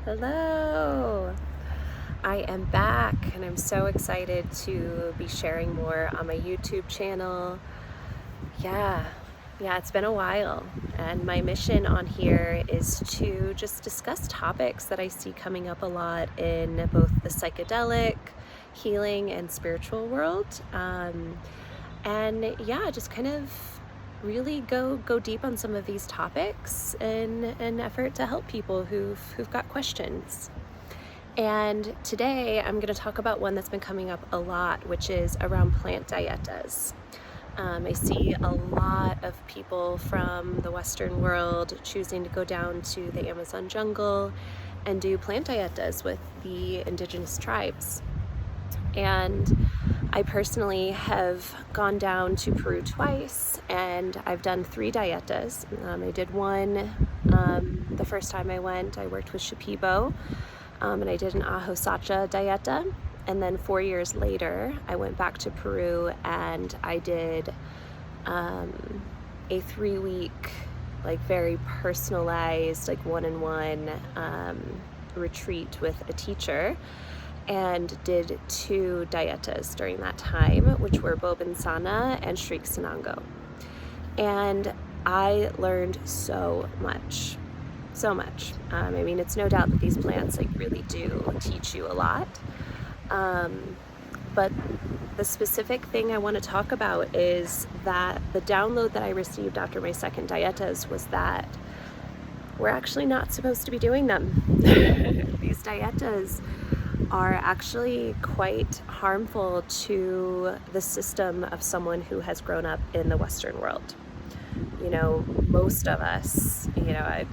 Hello! I am back and I'm so excited to be sharing more on my YouTube channel. Yeah, it's been a while, and my mission on here is to just discuss topics that I see coming up a lot in both the psychedelic, healing, and spiritual world. Just kind of really go deep on some of these topics in an effort to help people who've got questions. And today I'm going to talk about one that's been coming up a lot, which is around plant dietas. I see a lot of people from the Western world choosing to go down to the Amazon jungle and do plant dietas with the indigenous tribes. And I personally have gone down to Peru twice, and I've done 3 dietas. I did one the first time I went. I worked with Shipibo, and I did an Ajo Sacha dieta. And then 4 years later, I went back to Peru and I did a 3-week, very personalized, one-on-one retreat with a teacher, and did 2 dietas during that time, which were Bobinsana and Shriek Sanango. And I learned so much. It's no doubt that these plants really do teach you a lot. But the specific thing I want to talk about is that the download that I received after my second dietas was that we're actually not supposed to be doing them. These dietas are actually quite harmful to the system of someone who has grown up in the Western world. Most of us, I'd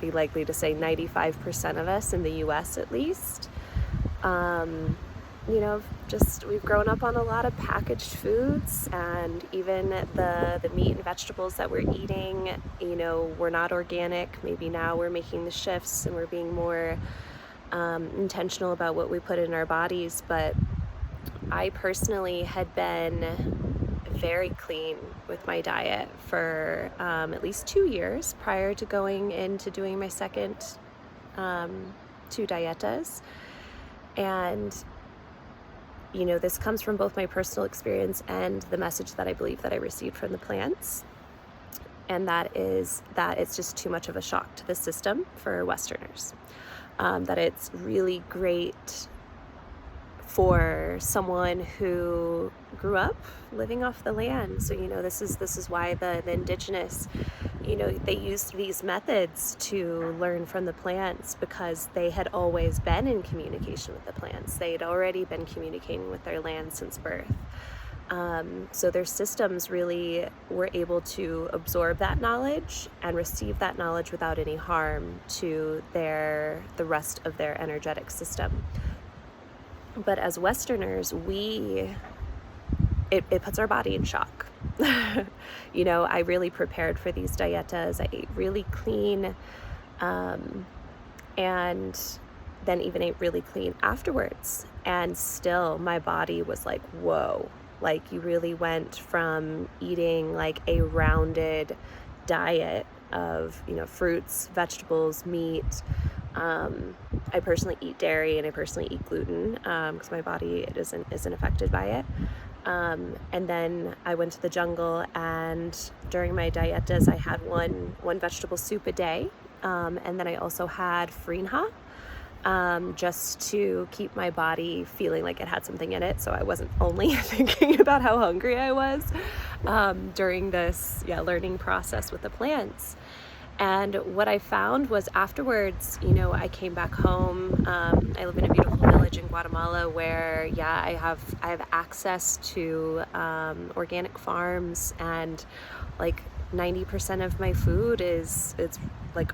be likely to say 95% of us in the US at least, we've grown up on a lot of packaged foods, and even the meat and vegetables that we're eating, we're not organic. Maybe now we're making the shifts and we're being more intentional about what we put in our bodies. But I personally had been very clean with my diet for at least 2 years prior to going into doing my second 2 dietas. And this comes from both my personal experience and the message that I believe that I received from the plants. And that is that it's just too much of a shock to the system for Westerners. That it's really great for someone who grew up living off the land. So, this is why the indigenous, they used these methods to learn from the plants, because they had always been in communication with the plants. They had already been communicating with their land since birth. So their systems really were able to absorb that knowledge and receive that knowledge without any harm to the rest of their energetic system. But as Westerners, it puts our body in shock. I really prepared for these dietas. I ate really clean, and then even ate really clean afterwards. And still my body was like, whoa, you really went from eating a rounded diet of, fruits, vegetables, meat. I personally eat dairy and I personally eat gluten because my body isn't affected by it. And then I went to the jungle, and during my dietas I had one vegetable soup a day, and then I also had frinha, just to keep my body feeling like it had something in it, so I wasn't only thinking about how hungry I was during this learning process with the plants. And what I found was afterwards, I came back home. I live in a beautiful village in Guatemala where, I have access to organic farms, and 90% of my food it's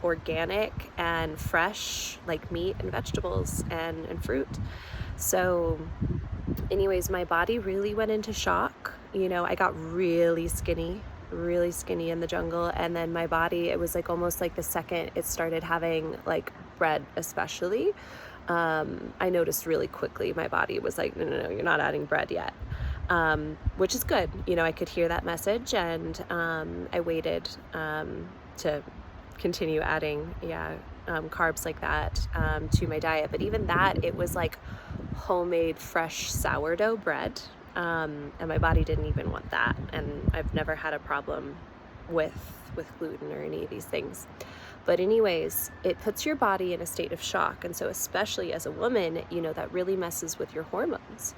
organic and fresh, meat and vegetables and fruit. So anyways, my body really went into shock. I got really skinny in the jungle, and then my body, it was almost the second it started having bread especially, I noticed really quickly my body was like, no, you're not adding bread yet, which is good. I could hear that message, and I waited to continue adding, carbs like that to my diet. But even that, it was like homemade fresh sourdough bread. And my body didn't even want that. And I've never had a problem with gluten or any of these things. But anyways, it puts your body in a state of shock. And so especially as a woman, that really messes with your hormones.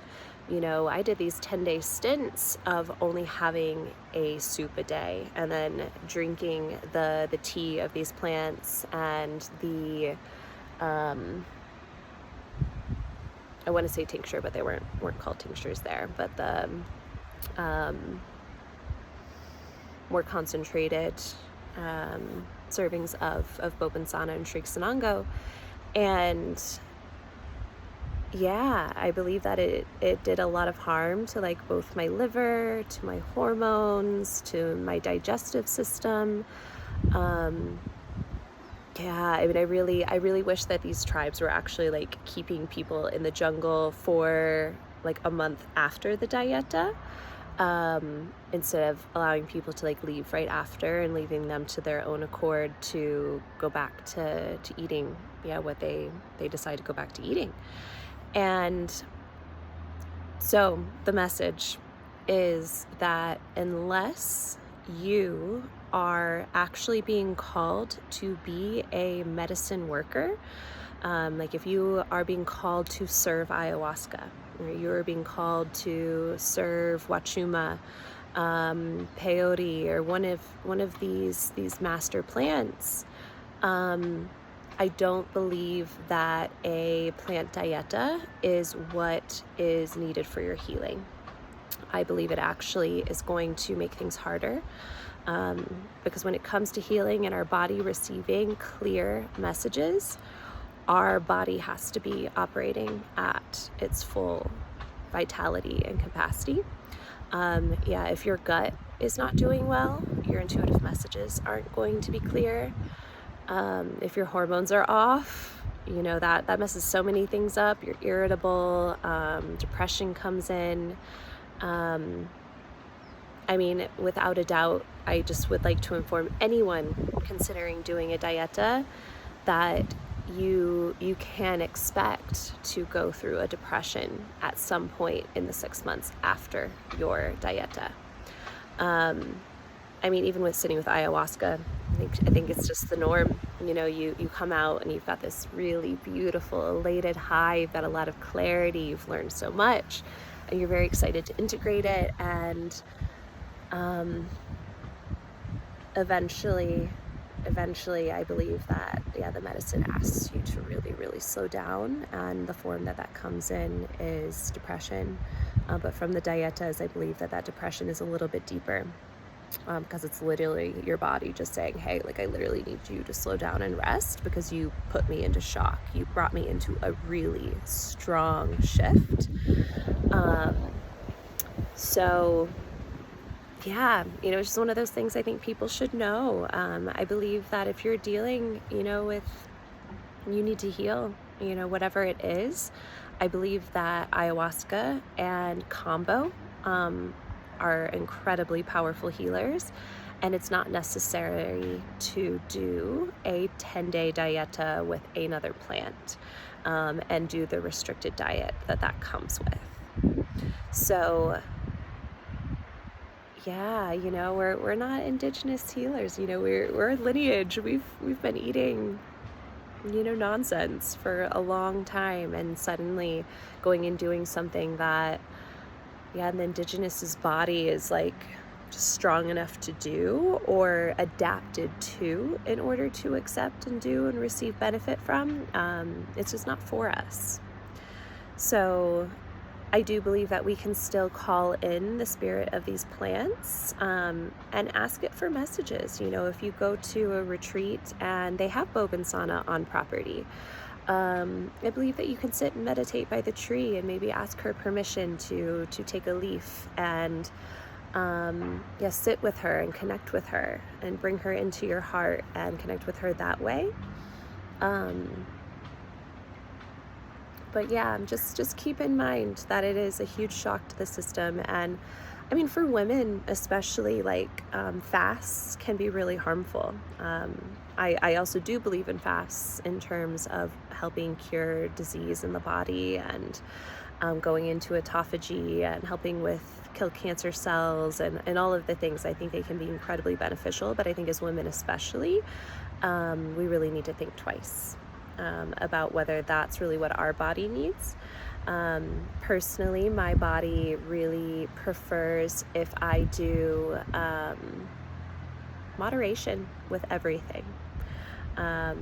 I did these 10-day stints of only having a soup a day and then drinking the tea of these plants and the I want to say tincture, but they weren't called tinctures there, but the more concentrated servings of Bobansana and Shriksanango. And yeah, I believe that it did a lot of harm to like both my liver, to my hormones, to my digestive system. Yeah, I mean, I really wish that these tribes were actually like keeping people in the jungle for like a month after the dieta, instead of allowing people to like leave right after and leaving them to their own accord to go back to eating, what they decide to go back to eating. And so the message is that unless you are actually being called to be a medicine worker, like if you are being called to serve ayahuasca, or you're being called to serve wachuma, peyote, or one of these master plants, I don't believe that a plant dieta is what is needed for your healing. I believe it actually is going to make things harder, because when it comes to healing and our body receiving clear messages, our body has to be operating at its full vitality and capacity. If your gut is not doing well, your intuitive messages aren't going to be clear. If your hormones are off, that messes so many things up. You're irritable, depression comes in. I mean, without a doubt, I just would like to inform anyone considering doing a dieta that you can expect to go through a depression at some point in the 6 months after your dieta. I mean, even with sitting with ayahuasca, I think it's just the norm. You come out and you've got this really beautiful, elated high. You've got a lot of clarity. You've learned so much, and you're very excited to integrate it. And eventually, I believe that the medicine asks you to really, really slow down, and the form that comes in is depression. But from the dietas, I believe that depression is a little bit deeper. Because it's literally your body just saying, hey, like I literally need you to slow down and rest because you put me into shock. You brought me into a really strong shift. So yeah, it's just one of those things I think people should know. I believe that if you're dealing, with, you need to heal, whatever it is, I believe that ayahuasca and combo, are incredibly powerful healers, and it's not necessary to do a 10-day dieta with another plant, and do the restricted diet that comes with. So yeah, we're not indigenous healers, we're a lineage. We've been eating nonsense for a long time, and suddenly going and doing something that the indigenous body is like just strong enough to do or adapted to in order to accept and do and receive benefit from, it's just not for us. So I do believe that we can still call in the spirit of these plants, and ask it for messages. If you go to a retreat and they have Bobansana on property, I believe that you can sit and meditate by the tree and maybe ask her permission to take a leaf and sit with her and connect with her and bring her into your heart and connect with her that way. But yeah, just keep in mind that it is a huge shock to the system. And I mean, for women especially, like fasts can be really harmful. I also do believe in fasts in terms of helping cure disease in the body, and going into autophagy and helping with kill cancer cells, and all of the things. I think they can be incredibly beneficial, but I think as women especially, we really need to think twice about whether that's really what our body needs. Personally, my body really prefers if I do moderation with everything.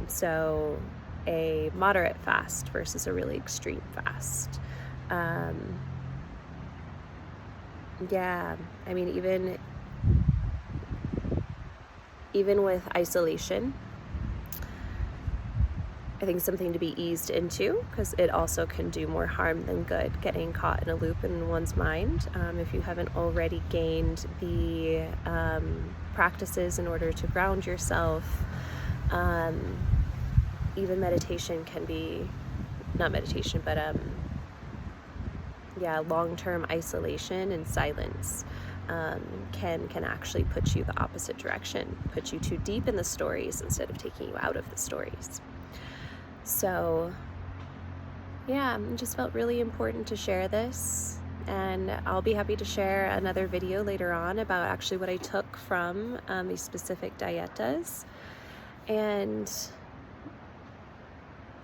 So a moderate fast versus a really extreme fast. Yeah, I mean, even with isolation, I think something to be eased into, because it also can do more harm than good, getting caught in a loop in one's mind. If you haven't already gained the practices in order to ground yourself, even meditation can be, not meditation, but yeah, long-term isolation and silence can actually put you the opposite direction, put you too deep in the stories instead of taking you out of the stories. So yeah, it just felt really important to share this, and I'll be happy to share another video later on about actually what I took from these specific dietas. And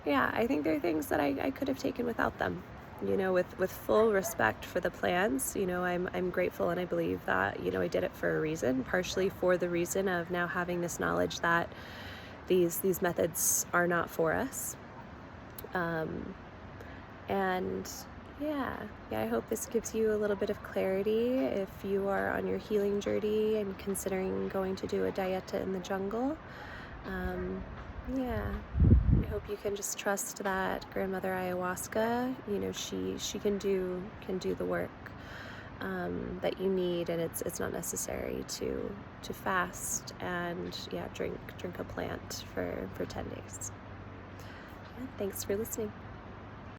yeah, I think there are things that I could have taken without them, with full respect for the plans. I'm grateful, and I believe that, I did it for a reason, partially for the reason of now having this knowledge that these methods are not for us. And yeah, I hope this gives you a little bit of clarity if you are on your healing journey and considering going to do a dieta in the jungle. Yeah, I hope you can just trust that grandmother ayahuasca, she can do the work that you need, and it's not necessary to fast and drink a plant for 10 days. Yeah, thanks for listening.